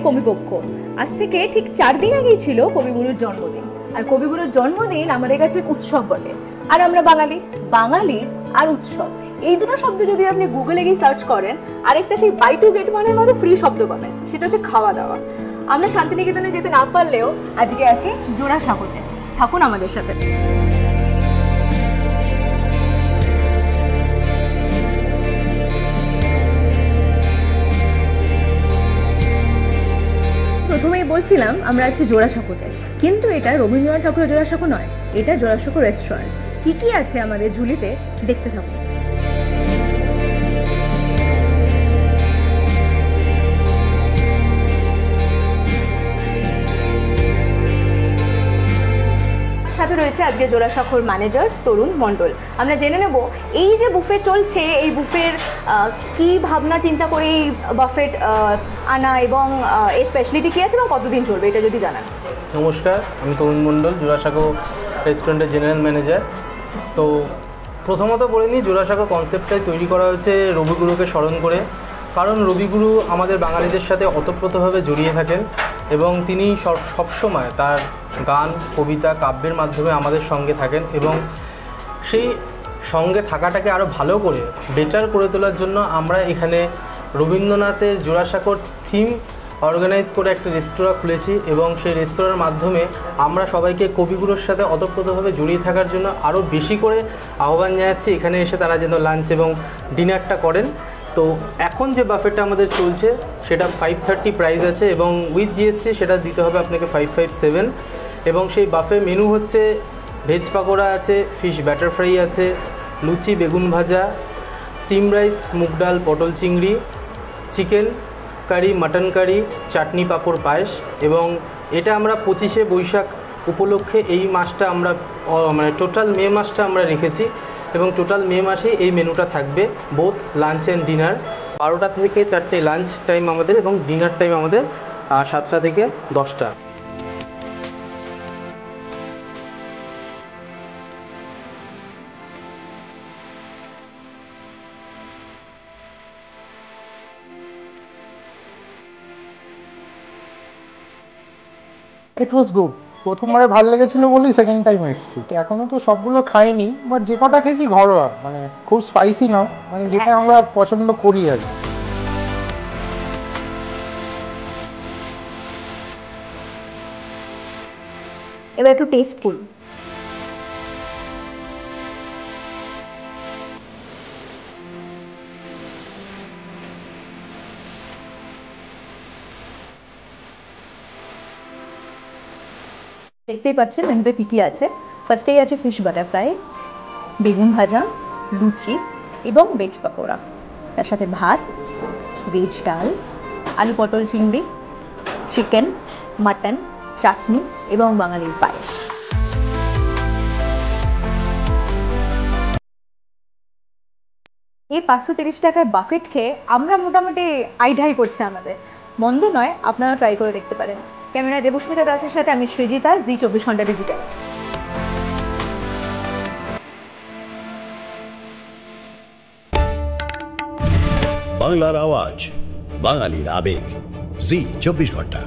কবিপক্ষ। আজ থেকে ঠিক 4 দিন আগেই ছিল কবিগুরুর জন্মদিন। আর কবিগুরুর জন্মদিন আমাদের কাছে উৎসব বটে। আর আমরা বাঙালি আর উৎসব, এই দুটো শব্দ যদি আপনি গুগলে গিয়ে সার্চ করেন, আরেকটা সেই বাই টু গেট ওয়ানের মতো ফ্রি শব্দ পাবেন, সেটা হচ্ছে খাওয়া দাওয়া। আমরা শান্তিনিকেতনে যেতে না পারলেও আজকে আছি জোড়াসাঁকোতে। থাকুন আমাদের সাথে। প্রথমেই বলছিলাম আমরা আছি জোড়াসাঁকোতে, কিন্তু এটা রবীন্দ্রনাথ ঠাকুরের জোড়াসাঁকো নয়, এটা জোড়াসাঁকো রেস্টুরেন্ট। কি কি আছে আমাদের ঝুলিতে দেখতে থাকুন। সাথে রয়েছে আজকে জোড়াসাঁকোর ম্যানেজার তরুণ মণ্ডল। আমরা জেনে নেব এই যে বুফে চলছে, এই বুফের কি ভাবনা চিন্তা করে এই বাফেট আনা এবং এই স্পেশালিটি কী আছে এবং কতদিন চলবে, এটা যদি জানান। নমস্কার, আমি তরুণ মণ্ডল, জোড়াসাঁকো রেস্টুরেন্টের জেনারেল ম্যানেজার। তো প্রথমত বলে নিই, জোড়াসাঁকো কনসেপ্টটাই তৈরি করা হয়েছে রবিগুরুকে স্মরণ করে। কারণ রবিগুরু আমাদের বাঙালিদের সাথে ওতপ্রোতভাবে জড়িয়ে থাকেন এবং তিনি সবসময় তার গান, কবিতা, কাব্যের মাধ্যমে আমাদের সঙ্গে থাকেন এবং সেই সঙ্গে থাকাটাকে আরও ভালো করে বেটার করে তোলার জন্য আমরা এখানে রবীন্দ্রনাথের জোড়াসাঁকোর থিম অর্গানাইজ করে একটা রেস্তোরাঁ খুলেছি এবং সেই রেস্তোরাঁর মাধ্যমে আমরা সবাইকে কবিগুরুর সাথে ওতপ্রোতভাবে জড়িয়ে থাকার জন্য আরও বেশি করে আহ্বান জানাচ্ছি এখানে এসে তারা যেন লাঞ্চ এবং ডিনারটা করেন। তো এখন যে বাফেটটা আমাদের চলছে সেটা 530 প্রাইস আছে এবং উইথ জিএসটি সেটা দিতে হবে আপনাকে 557। এবং সেই বাফে মেনু হচ্ছে ভেজ পাকোড়া আছে, ফিশ ব্যাটার ফ্রাই আছে, লুচি, বেগুন ভাজা, স্টিম রাইস, মুগ ডাল, পটল চিংড়ি, চিকেন কারি, মাটন কারি, চাটনি, পাঁপড়, পায়েস। এবং এটা আমরা 25শে বৈশাখ উপলক্ষে এই মাসটা আমরা মানে টোটাল মে মাসটা আমরা রেখেছি এবং টোটাল মে মাসে এই মেনুটা থাকবে, বোথ লাঞ্চ অ্যান্ড ডিনার। 12টা থেকে 4টে লাঞ্চ টাইম আমাদের এবং ডিনার টাইম আমাদের 7টা থেকে 10টা। ইট ওয়াজ গুড। প্রথমবারে ভালো লেগেছিল বলেই সেকেন্ড টাইম এসেছি। এখনো তো সবগুলো খাইনি, বাট যে কটা খেয়েছি ঘরোয়া, মানে খুব স্পাইসি না, মানে যেটা আমরা পছন্দ করি আর কি। এবার একটু টেস্ট করুন। দেখতেই পাচ্ছেন মেনুতে কী কী আছে। ফার্স্টেই আছে ফিশ বাটার ফ্রাই, বেগুন ভাজা, লুচি এবং ভেজ পাকোড়া, তার সাথে ভাত, ভেজ ডাল, আলু পটল চিংড়ি, চিকেন, মাটন, চাটনি এবং বাঙালির পায়েস। এই 530 টাকার বাফেট খেয়ে আমরা মোটামুটি আইঢাই করছে আমাদের। মন্দ নয়, আপনারা ট্রাই করে দেখতে পারেন। ক্যামেরায় দেবস্মিতা দাসের সাথে আমি সৃজিতা, জি 24 ঘন্টা ডিজিটাল। বাংলার আওয়াজ, বাঙালির আবেগ, জি 24 ঘন্টা।